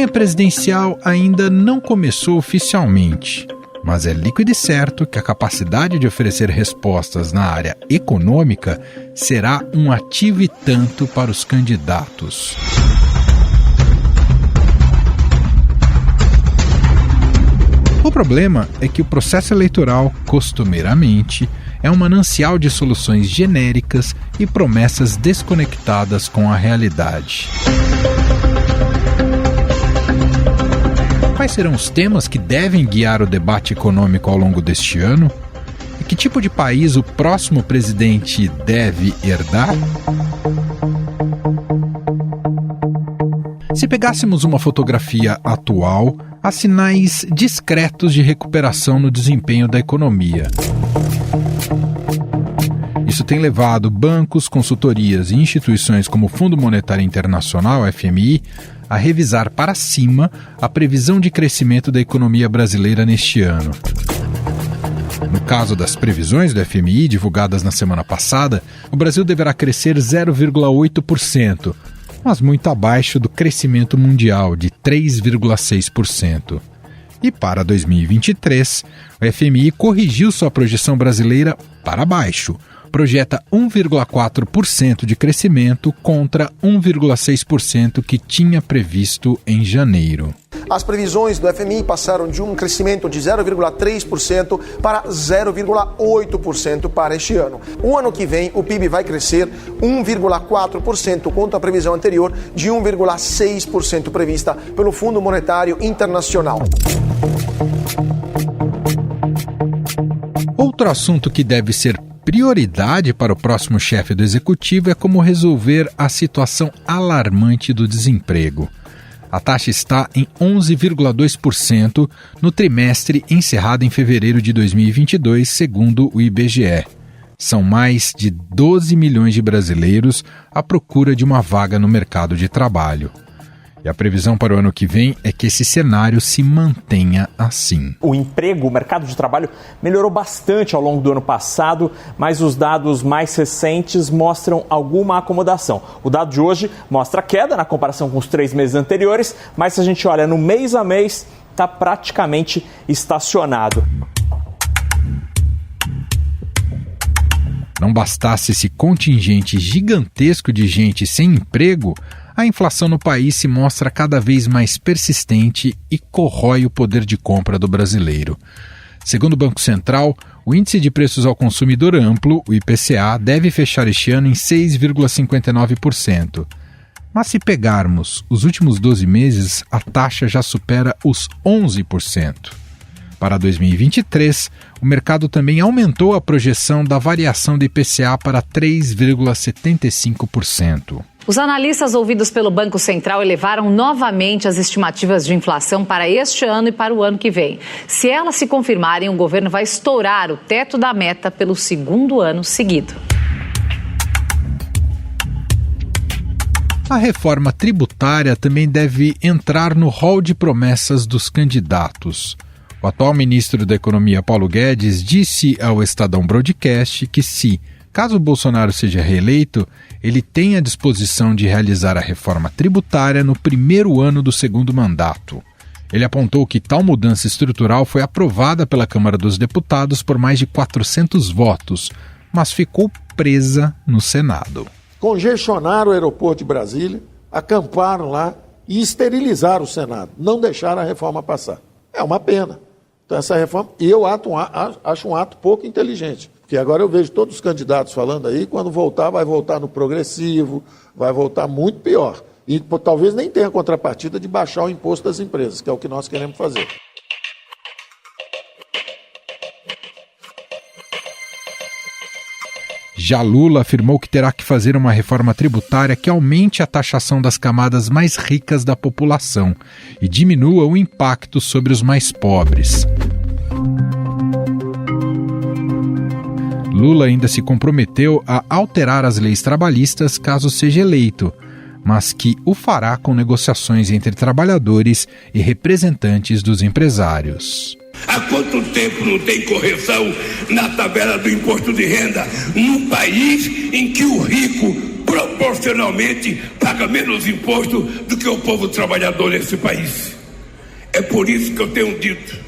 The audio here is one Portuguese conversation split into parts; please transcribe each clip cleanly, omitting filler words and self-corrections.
campanha presidencial ainda não começou oficialmente, mas é líquido e certo que a capacidade de oferecer respostas na área econômica será um ativo e tanto para os candidatos. O problema é que o processo eleitoral, costumeiramente, é um manancial de soluções genéricas e promessas desconectadas com a realidade. Quais serão os temas que devem guiar o debate econômico ao longo deste ano? E que tipo de país o próximo presidente deve herdar? Se pegássemos uma fotografia atual, há sinais discretos de recuperação no desempenho da economia. Isso tem levado bancos, consultorias e instituições como o Fundo Monetário Internacional, FMI, a revisar para cima a previsão de crescimento da economia brasileira neste ano. No caso das previsões do FMI, divulgadas na semana passada, o Brasil deverá crescer 0,8%, mas muito abaixo do crescimento mundial de 3,6%. E para 2023, o FMI corrigiu sua projeção brasileira para baixo. Projeta 1,4% de crescimento contra 1,6% que tinha previsto em janeiro. As previsões do FMI passaram de um crescimento de 0,3% para 0,8% para este ano. O ano que vem, o PIB vai crescer 1,4% contra a previsão anterior de 1,6% prevista pelo Fundo Monetário Internacional. Outro assunto que deve ser prioridade para o próximo chefe do executivo é como resolver a situação alarmante do desemprego. A taxa está em 11,2% no trimestre encerrado em fevereiro de 2022, segundo o IBGE. São mais de 12 milhões de brasileiros à procura de uma vaga no mercado de trabalho. E a previsão para o ano que vem é que esse cenário se mantenha assim. O emprego, o mercado de trabalho melhorou bastante ao longo do ano passado, mas os dados mais recentes mostram alguma acomodação. O dado de hoje mostra queda na comparação com os 3 meses anteriores, mas se a gente olha no mês a mês, está praticamente estacionado. Não bastasse esse contingente gigantesco de gente sem emprego, a inflação no país se mostra cada vez mais persistente e corrói o poder de compra do brasileiro. Segundo o Banco Central, o Índice de Preços ao Consumidor Amplo, o IPCA, deve fechar este ano em 6,59%. Mas se pegarmos os últimos 12 meses, a taxa já supera os 11%. Para 2023, o mercado também aumentou a projeção da variação do IPCA para 3,75%. Os analistas ouvidos pelo Banco Central elevaram novamente as estimativas de inflação para este ano e para o ano que vem. Se elas se confirmarem, o governo vai estourar o teto da meta pelo segundo ano seguido. A reforma tributária também deve entrar no rol de promessas dos candidatos. O atual ministro da Economia, Paulo Guedes, disse ao Estadão Broadcast que caso Bolsonaro seja reeleito, ele tem a disposição de realizar a reforma tributária no primeiro ano do segundo mandato. Ele apontou que tal mudança estrutural foi aprovada pela Câmara dos Deputados por mais de 400 votos, mas ficou presa no Senado. Congestionaram o aeroporto de Brasília, acamparam lá e esterilizaram o Senado, não deixaram a reforma passar. É uma pena. Então essa reforma, eu acho um ato pouco inteligente. Porque agora eu vejo todos os candidatos falando aí, quando voltar, vai voltar no progressivo, vai voltar muito pior. E talvez nem tenha contrapartida de baixar o imposto das empresas, que é o que nós queremos fazer. Já Lula afirmou que terá que fazer uma reforma tributária que aumente a taxação das camadas mais ricas da população e diminua o impacto sobre os mais pobres. Lula ainda se comprometeu a alterar as leis trabalhistas caso seja eleito, mas que o fará com negociações entre trabalhadores e representantes dos empresários. Há quanto tempo não tem correção na tabela do imposto de renda num país em que o rico proporcionalmente paga paga menos imposto do que o povo trabalhador nesse país. É por isso que eu tenho dito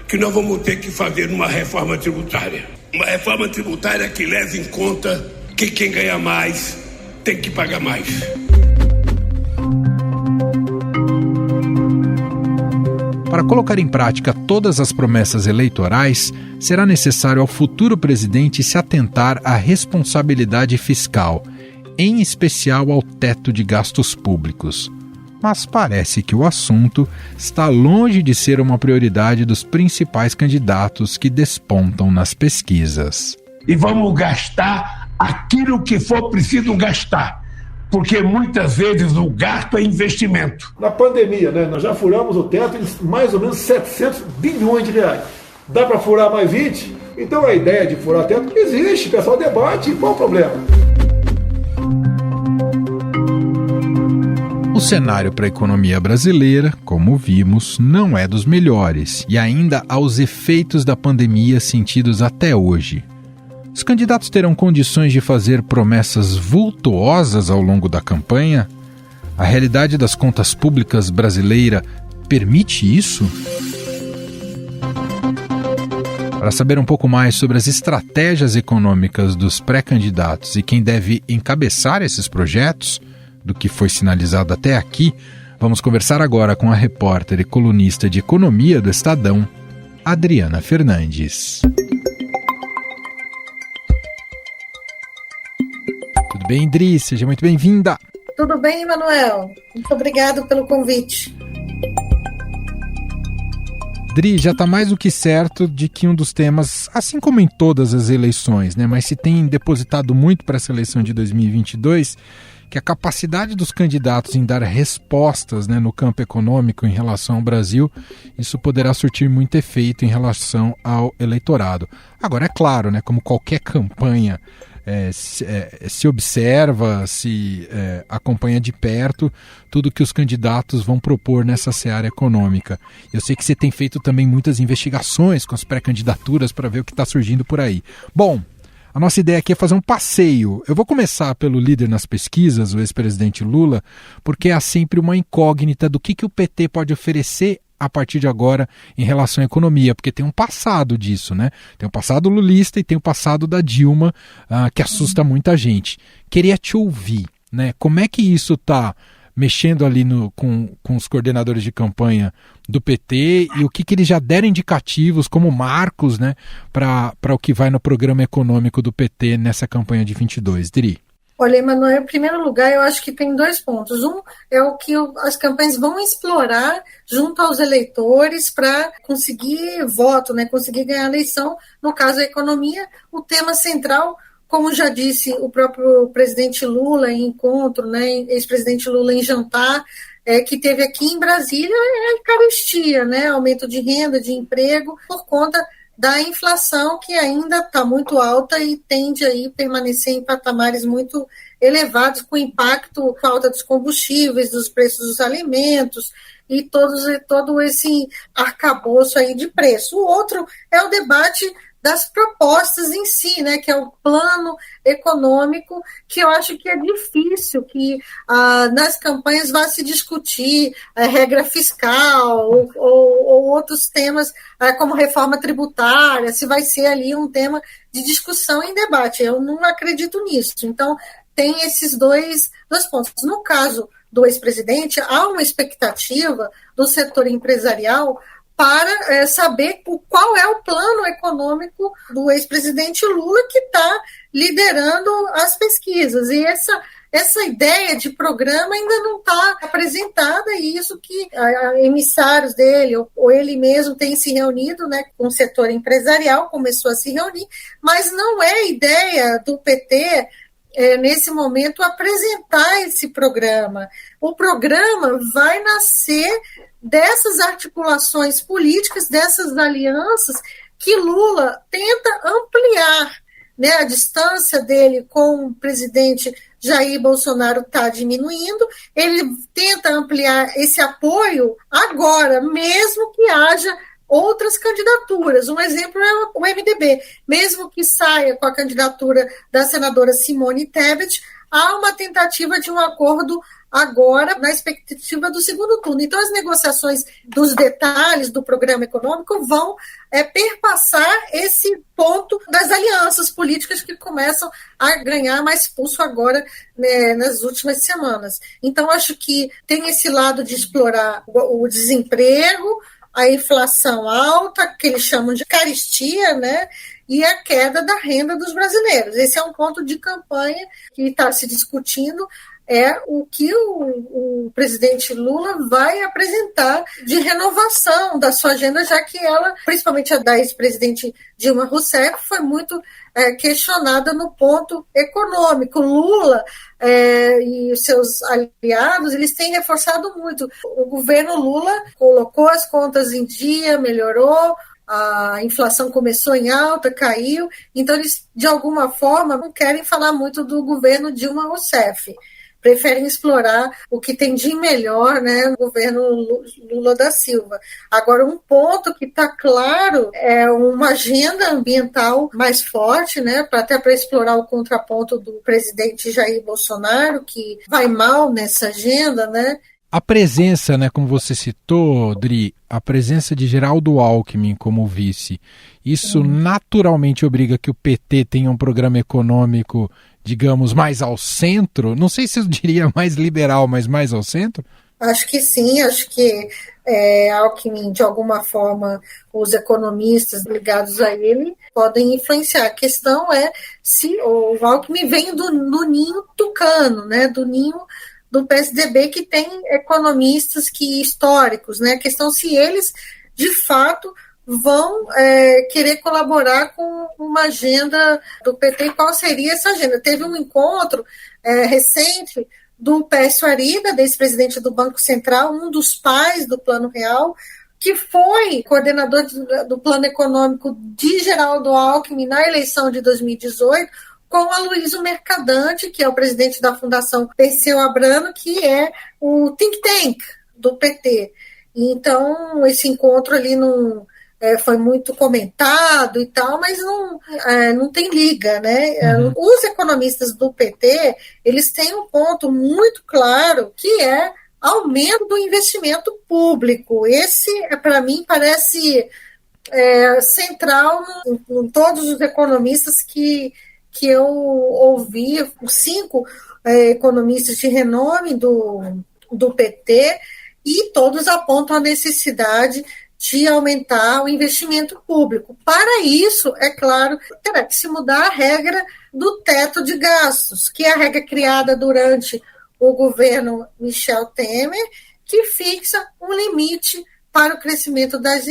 que nós vamos ter que fazer uma reforma tributária. Uma reforma tributária que leve em conta que quem ganha mais tem que pagar mais. Para colocar em prática todas as promessas eleitorais, será necessário ao futuro presidente se atentar à responsabilidade fiscal, em especial ao teto de gastos públicos. Mas parece que o assunto está longe de ser uma prioridade dos principais candidatos que despontam nas pesquisas. E vamos gastar aquilo que for preciso gastar, porque muitas vezes o gasto é investimento. Na pandemia, nós já furamos o teto em mais ou menos 700 bilhões de reais. Dá para furar mais 20? Então a ideia de furar teto existe, o pessoal debate, qual o problema? O cenário para a economia brasileira, como vimos, não é dos melhores e ainda há os efeitos da pandemia sentidos até hoje. Os candidatos terão condições de fazer promessas vultuosas ao longo da campanha? A realidade das contas públicas brasileira permite isso? Para saber um pouco mais sobre as estratégias econômicas dos pré-candidatos e quem deve encabeçar esses projetos, do que foi sinalizado até aqui, vamos conversar agora com a repórter e colunista de economia do Estadão, Adriana Fernandes. Tudo bem, Adri? Seja muito bem-vinda. Tudo bem, Emanuel? Muito obrigado pelo convite. Adri, já está mais do que certo de que um dos temas, assim como em todas as eleições, mas se tem depositado muito para essa eleição de 2022, que a capacidade dos candidatos em dar respostas no campo econômico em relação ao Brasil, isso poderá surtir muito efeito em relação ao eleitorado. Agora, é claro, como qualquer campanha, se observa, se acompanha de perto tudo que os candidatos vão propor nessa seara econômica. Eu sei que você tem feito também muitas investigações com as pré-candidaturas para ver o que está surgindo por aí. Bom, a nossa ideia aqui é fazer um passeio. Eu vou começar pelo líder nas pesquisas, o ex-presidente Lula, porque há sempre uma incógnita do que o PT pode oferecer a partir de agora em relação à economia, porque tem um passado disso, Tem um passado lulista e tem um passado da Dilma que assusta muita gente. Queria te ouvir, Como é que isso está mexendo ali com os coordenadores de campanha do PT e o que eles já deram indicativos como marcos, para o que vai no programa econômico do PT nessa campanha de 22, Dri? Olha, Emanuel, em primeiro lugar, eu acho que tem 2 pontos. Um é o que as campanhas vão explorar junto aos eleitores para conseguir voto, conseguir ganhar a eleição. No caso da economia, o tema central, como já disse o próprio presidente Lula em encontro, ex-presidente Lula em jantar, que teve aqui em Brasília, é a carestia, aumento de renda, de emprego, por conta da inflação que ainda está muito alta e tende a permanecer em patamares muito elevados, com impacto, falta dos combustíveis, dos preços dos alimentos e todo esse arcabouço de preço. O outro é o debate das propostas em si, que é o plano econômico, que eu acho que é difícil que nas campanhas vá se discutir a regra fiscal ou outros temas como reforma tributária, se vai ser ali um tema de discussão em debate. Eu não acredito nisso. Então, tem esses dois pontos. No caso do ex-presidente, há uma expectativa do setor empresarial para saber qual é o plano econômico do ex-presidente Lula, que está liderando as pesquisas. E essa ideia de programa ainda não está apresentada, e isso que emissários dele, ou ele mesmo, tem se reunido com o setor empresarial, começou a se reunir, mas não é ideia do PT, nesse momento, apresentar esse programa. O programa vai nascer dessas articulações políticas, dessas alianças que Lula tenta ampliar, a distância dele com o presidente Jair Bolsonaro está diminuindo, ele tenta ampliar esse apoio agora, mesmo que haja outras candidaturas. Um exemplo é o MDB, mesmo que saia com a candidatura da senadora Simone Tebet, há uma tentativa de um acordo agora na expectativa do segundo turno. Então, as negociações dos detalhes do programa econômico vão perpassar esse ponto das alianças políticas que começam a ganhar mais pulso agora, né, nas últimas semanas. Então, acho que tem esse lado de explorar o desemprego, a inflação alta, que eles chamam de carestia, né? E a queda da renda dos brasileiros. Esse é um ponto de campanha que está se discutindo, é o que o presidente Lula vai apresentar de renovação da sua agenda, já que ela, principalmente a da ex-presidente Dilma Rousseff, foi muito questionada no ponto econômico. Lula e os seus aliados, eles têm reforçado muito. O governo Lula colocou as contas em dia, melhorou, a inflação começou em alta, caiu, então eles, de alguma forma, não querem falar muito do governo Dilma Rousseff. Preferem explorar o que tem de melhor, né, no governo Lula da Silva. Agora, um ponto que está claro é uma agenda ambiental mais forte, né, até para explorar o contraponto do presidente Jair Bolsonaro, que vai mal nessa agenda, né. A presença, né, como você citou, Dri, a presença de Geraldo Alckmin como vice, isso naturalmente obriga que o PT tenha um programa econômico, digamos, mais ao centro? Não sei se eu diria mais liberal, mas mais ao centro? Acho que sim, acho que Alckmin, de alguma forma, os economistas ligados a ele podem influenciar. A questão é se o Alckmin vem do ninho tucano, né, do ninho do PSDB, que tem economistas históricos, né? A questão é se eles, de fato, vão querer colaborar com uma agenda do PT. Qual seria essa agenda? Teve um encontro recente do Pércio Arida, ex-presidente do Banco Central, um dos pais do Plano Real, que foi coordenador do Plano Econômico de Geraldo Alckmin na eleição de 2018, com a Aloysio Mercadante, que é o presidente da Fundação Perseu Abramo, que é o think tank do PT. Então, esse encontro ali foi muito comentado e tal, mas não tem liga, né? Os economistas do PT, eles têm um ponto muito claro, que é aumento do investimento público. Esse, para mim, parece central em todos os economistas que eu ouvi, os 5 economistas de renome do PT, e todos apontam a necessidade de aumentar o investimento público. Para isso, é claro, terá que se mudar a regra do teto de gastos, que é a regra criada durante o governo Michel Temer, que fixa um limite para o crescimento das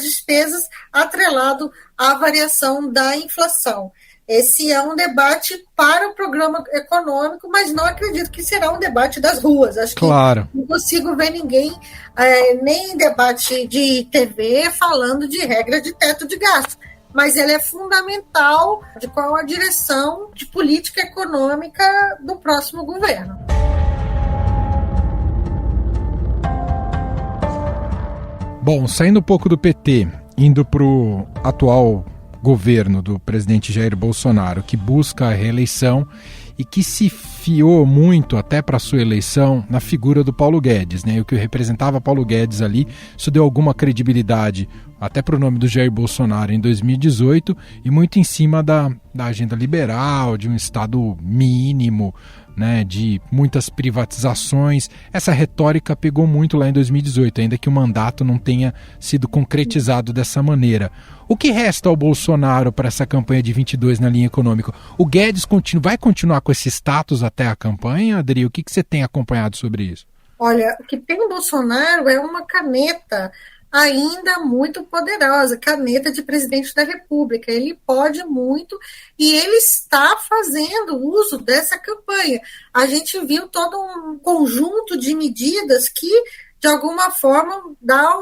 despesas atrelado à variação da inflação. Esse é um debate para o programa econômico, mas não acredito que será um debate das ruas. Acho que não consigo ver ninguém, nem em debate de TV, falando de regra de teto de gasto. Mas ele é fundamental de qual a direção de política econômica do próximo governo. Bom, saindo um pouco do PT, indo para o atual governo do presidente Jair Bolsonaro, que busca a reeleição e que se fiou muito até para a sua eleição na figura do Paulo Guedes, né? O que representava Paulo Guedes ali, isso deu alguma credibilidade até para o nome do Jair Bolsonaro em 2018 e muito em cima da agenda liberal, de um Estado mínimo, né, de muitas privatizações. Essa retórica pegou muito lá em 2018, ainda que o mandato não tenha sido concretizado dessa maneira. O que resta ao Bolsonaro para essa campanha de 22 na linha econômica? O Guedes vai continuar com esse status até a campanha, Adri? O que você tem acompanhado sobre isso? Olha, o que tem o Bolsonaro é uma caneta ainda muito poderosa, caneta de presidente da República. Ele pode muito e ele está fazendo uso dessa campanha. A gente viu todo um conjunto de medidas que, de alguma forma, dá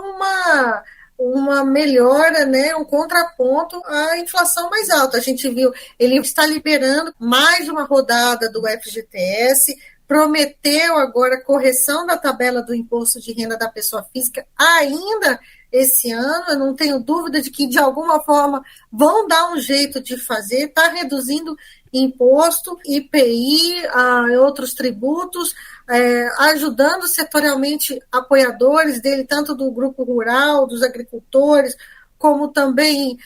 uma melhora, né, um contraponto à inflação mais alta. A gente viu, ele está liberando mais uma rodada do FGTS, prometeu agora correção da tabela do imposto de renda da pessoa física ainda esse ano. Eu não tenho dúvida de que, de alguma forma, vão dar um jeito de fazer. Está reduzindo imposto, IPI, outros tributos, ajudando setorialmente apoiadores dele, tanto do grupo rural, dos agricultores, como também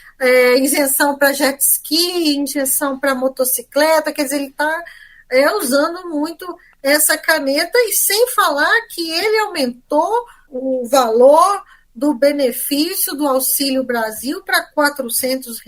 isenção para jet ski, isenção para motocicleta. Quer dizer, ele está usando muito essa caneta, e sem falar que ele aumentou o valor do benefício do Auxílio Brasil para R$400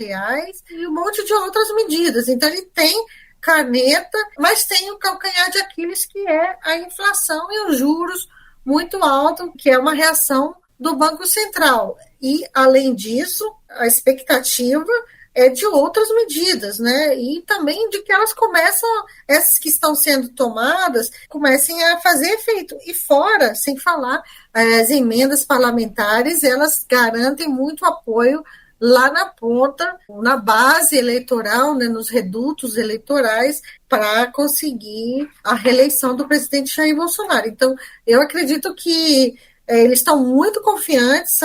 e um monte de outras medidas. Então, ele tem caneta, mas tem o calcanhar de Aquiles, que é a inflação e os juros muito altos, que é uma reação do Banco Central. E, além disso, a expectativa é de outras medidas, né? E também de que elas essas que estão sendo tomadas, comecem a fazer efeito. E fora, sem falar, as emendas parlamentares, elas garantem muito apoio lá na ponta, na base eleitoral, né, nos redutos eleitorais, para conseguir a reeleição do presidente Jair Bolsonaro. Então, eu acredito que eles estão muito confiantes,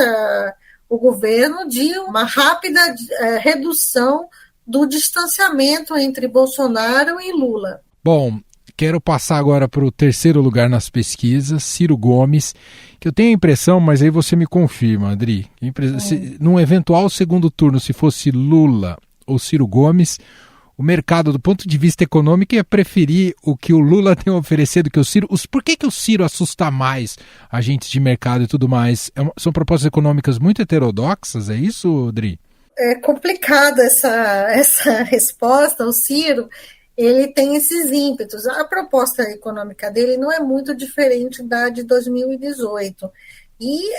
o governo, de uma rápida redução do distanciamento entre Bolsonaro e Lula. Bom, quero passar agora para o terceiro lugar nas pesquisas, Ciro Gomes, que eu tenho a impressão, mas aí você me confirma, Adri, num eventual segundo turno, se fosse Lula ou Ciro Gomes, o mercado, do ponto de vista econômico, ia preferir o que o Lula tem oferecido que o Ciro. Por que o Ciro assusta mais agentes de mercado e tudo mais? São propostas econômicas muito heterodoxas, é isso, Adri? É complicada essa resposta. O Ciro, ele tem esses ímpetos. A proposta econômica dele não é muito diferente da de 2018. E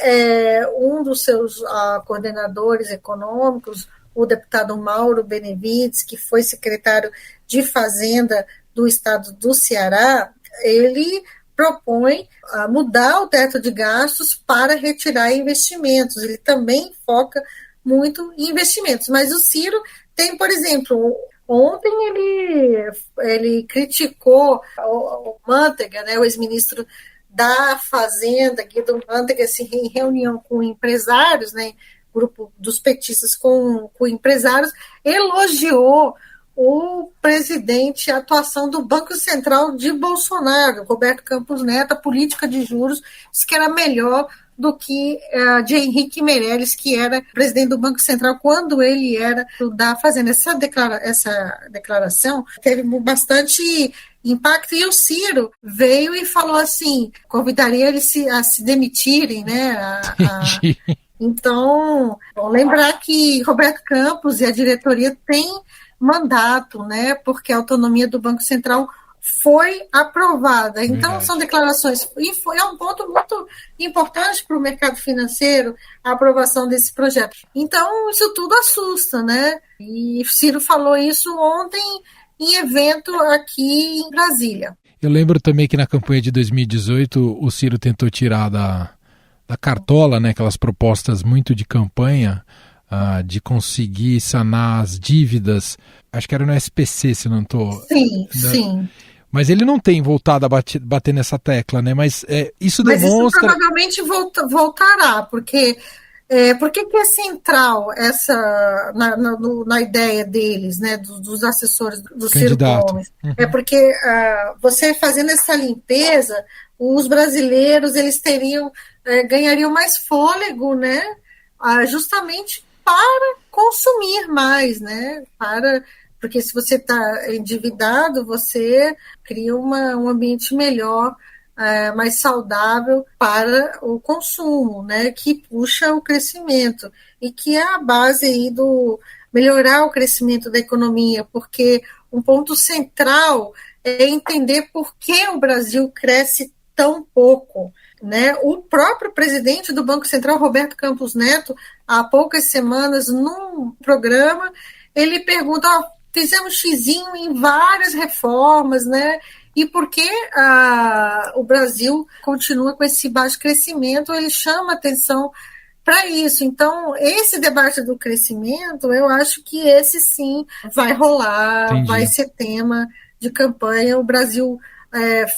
um dos seus coordenadores econômicos, o deputado Mauro Benevides, que foi secretário de Fazenda do estado do Ceará, ele propõe mudar o teto de gastos para retirar investimentos. Ele também foca muito em investimentos. Mas o Ciro tem, por exemplo, ontem ele criticou o Mantega, né, o ex-ministro da Fazenda, Guido Mantega, assim, em reunião com empresários, né, grupo dos petistas com empresários, elogiou o presidente, a atuação do Banco Central de Bolsonaro, Roberto Campos Neto, a política de juros, disse que era melhor do que a de Henrique Meirelles, que era presidente do Banco Central quando ele era da Fazenda. Essa declaração teve bastante impacto, e o Ciro veio e falou assim, convidaria eles a se demitirem, né? Então, bom lembrar que Roberto Campos e a diretoria têm mandato, né? Porque a autonomia do Banco Central foi aprovada. Então, são declarações, e é um ponto muito importante para o mercado financeiro, a aprovação desse projeto. Então, isso tudo assusta, né? E Ciro falou isso ontem em evento aqui em Brasília. Eu lembro também que na campanha de 2018 o Ciro tentou tirar da cartola, né, aquelas propostas muito de campanha, de conseguir sanar as dívidas, acho que era no SPC, se não estou... Sim. Mas ele não tem voltado a bater nessa tecla, né? Mas isso demonstra... Mas isso provavelmente voltará, porque por que é central essa na ideia deles, né, dos assessores do Ciro Gomes? Uhum. É porque você fazendo essa limpeza, os brasileiros eles ganhariam mais fôlego, né? Justamente para consumir mais, né? Porque se você está endividado, você cria um ambiente melhor, mais saudável para o consumo, né? Que puxa o crescimento e que é a base aí do melhorar o crescimento da economia, porque um ponto central é entender por que o Brasil cresce tão pouco, né? O próprio presidente do Banco Central, Roberto Campos Neto, há poucas semanas, num programa, ele pergunta, fizemos xizinho em várias reformas, né? E por que o Brasil continua com esse baixo crescimento? Ele chama atenção para isso. Então, esse debate do crescimento, eu acho que esse sim vai rolar, Entendi. Vai ser tema de campanha. O Brasil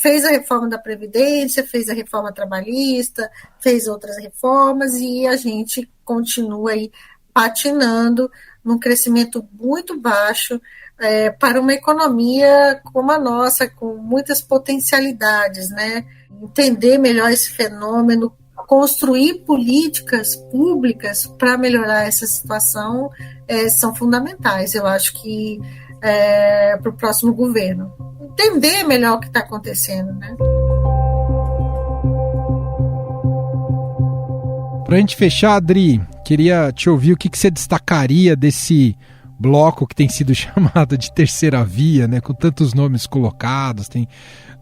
fez a reforma da Previdência, fez a reforma trabalhista, fez outras reformas e a gente continua aí patinando num crescimento muito baixo, para uma economia como a nossa, com muitas potencialidades, né? Entender melhor esse fenômeno, construir políticas públicas para melhorar essa situação são fundamentais, eu acho que para o próximo governo. Entender melhor o que está acontecendo, né? Para a gente fechar, Adri, queria te ouvir o que você destacaria desse bloco que tem sido chamado de terceira via, né, com tantos nomes colocados, tem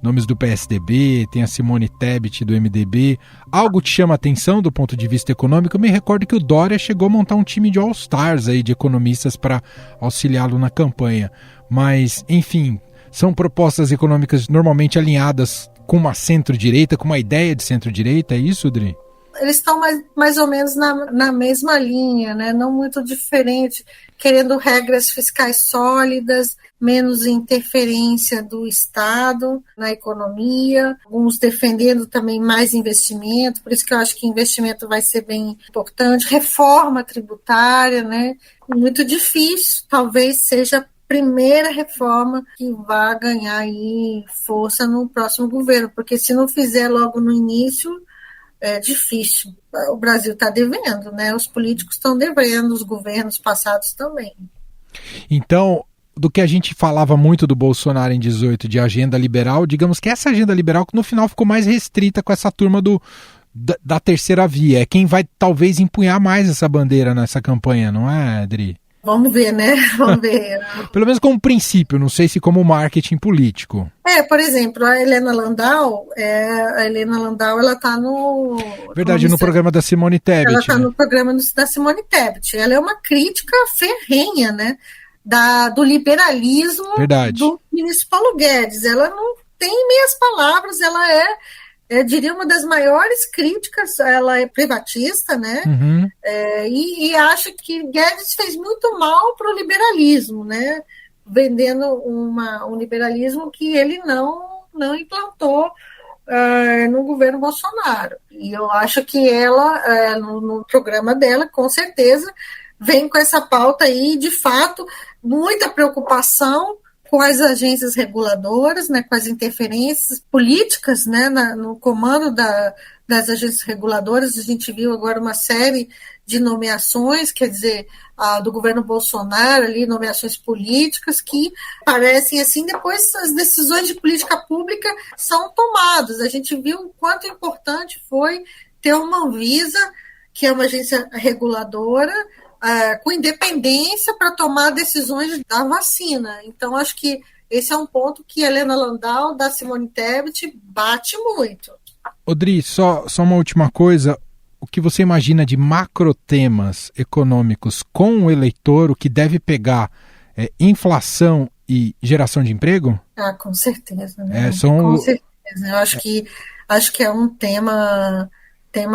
nomes do PSDB, tem a Simone Tebet do MDB. Algo te chama a atenção do ponto de vista econômico? Eu me recordo que o Dória chegou a montar um time de all-stars aí, de economistas para auxiliá-lo na campanha. Mas, enfim, são propostas econômicas normalmente alinhadas com uma centro-direita, com uma ideia de centro-direita, é isso, Adri? Eles estão mais ou menos na mesma linha, né? Não muito diferente, querendo regras fiscais sólidas, menos interferência do Estado na economia, alguns defendendo também mais investimento, por isso que eu acho que investimento vai ser bem importante, reforma tributária, né? Muito difícil, talvez seja a primeira reforma que vai ganhar aí força no próximo governo, porque se não fizer logo no início, é difícil. O Brasil está devendo, né? Os políticos estão devendo, os governos passados também. Então, do que a gente falava muito do Bolsonaro em 18 de agenda liberal, digamos que essa agenda liberal que no final ficou mais restrita com essa turma da terceira via. É quem vai talvez empunhar mais essa bandeira nessa campanha, não é, Adri? Vamos ver, né? Vamos ver. Pelo menos como princípio, não sei se como marketing político. Por exemplo, a Helena Landau, ela está no... Verdade, no programa da Simone Tebet. Ela está no programa da Simone Tebet. Ela é uma crítica ferrenha, né? Do liberalismo. Verdade. Do ministro Paulo Guedes. Ela não tem meias palavras, ela eu diria uma das maiores críticas, ela é privatista, né? Uhum. E acha que Guedes fez muito mal para o liberalismo, né? Vendendo um liberalismo que ele não implantou no governo Bolsonaro. E eu acho que ela, no programa dela, com certeza, vem com essa pauta aí, de fato, muita preocupação com as agências reguladoras, né, com as interferências políticas, né, no comando das agências reguladoras. A gente viu agora uma série de nomeações, quer dizer, do governo Bolsonaro, ali, nomeações políticas que parecem assim, depois as decisões de política pública são tomadas. A gente viu o quanto importante foi ter uma Anvisa, que é uma agência reguladora, com independência para tomar decisões da vacina. Então, acho que esse é um ponto que a Helena Landau, da Simone Tebet, bate muito. Odri, só uma última coisa. O que você imagina de macrotemas econômicos com o eleitor, o que deve pegar inflação e geração de emprego? Com certeza. Né? Com certeza. Eu acho que é um tema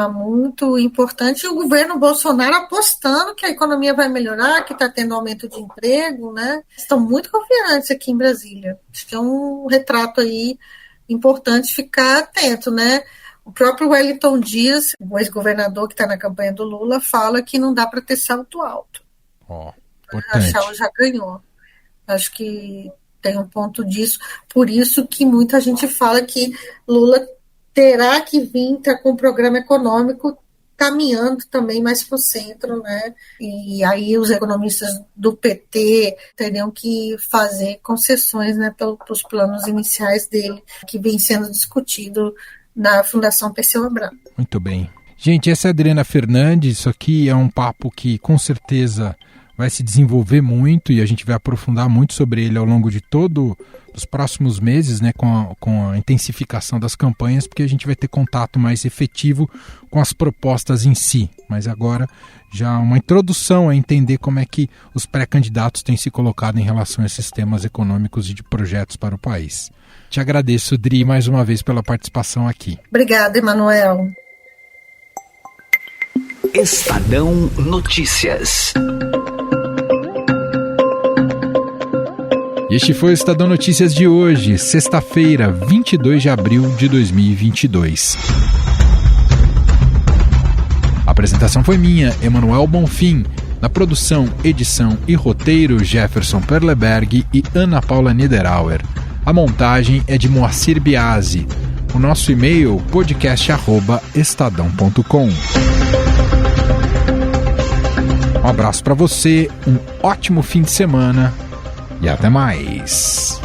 muito importante, e o governo Bolsonaro apostando que a economia vai melhorar, que está tendo aumento de emprego, né? Estão muito confiantes aqui em Brasília. Acho que é um retrato aí importante ficar atento, né? O próprio Wellington Dias, o ex-governador que está na campanha do Lula, fala que não dá para ter salto alto. A Chau já ganhou. Acho que tem um ponto disso. Por isso que muita gente fala que Lula terá que vir com um programa econômico caminhando também mais para o centro, né? E aí os economistas do PT teriam que fazer concessões, né, para os planos iniciais dele, que vem sendo discutido na Fundação Perseu Abramo. Muito bem. Gente, essa é a Adriana Fernandes. Isso aqui é um papo que com certeza vai se desenvolver muito e a gente vai aprofundar muito sobre ele ao longo de todos os próximos meses, né, com a intensificação das campanhas, porque a gente vai ter contato mais efetivo com as propostas em si. Mas agora já uma introdução a entender como é que os pré-candidatos têm se colocado em relação a esses temas econômicos e de projetos para o país. Te agradeço, Dri, mais uma vez pela participação aqui. Obrigada, Emanuel. Estadão Notícias. Este foi o Estadão Notícias de hoje, sexta-feira, 22 de abril de 2022. A apresentação foi minha, Emanuel Bonfim. Na produção, edição e roteiro, Jefferson Perleberg e Ana Paula Niederauer. A montagem é de Moacir Biasi. O nosso e-mail, podcast@estadão.com. Um abraço para você, um ótimo fim de semana e até mais.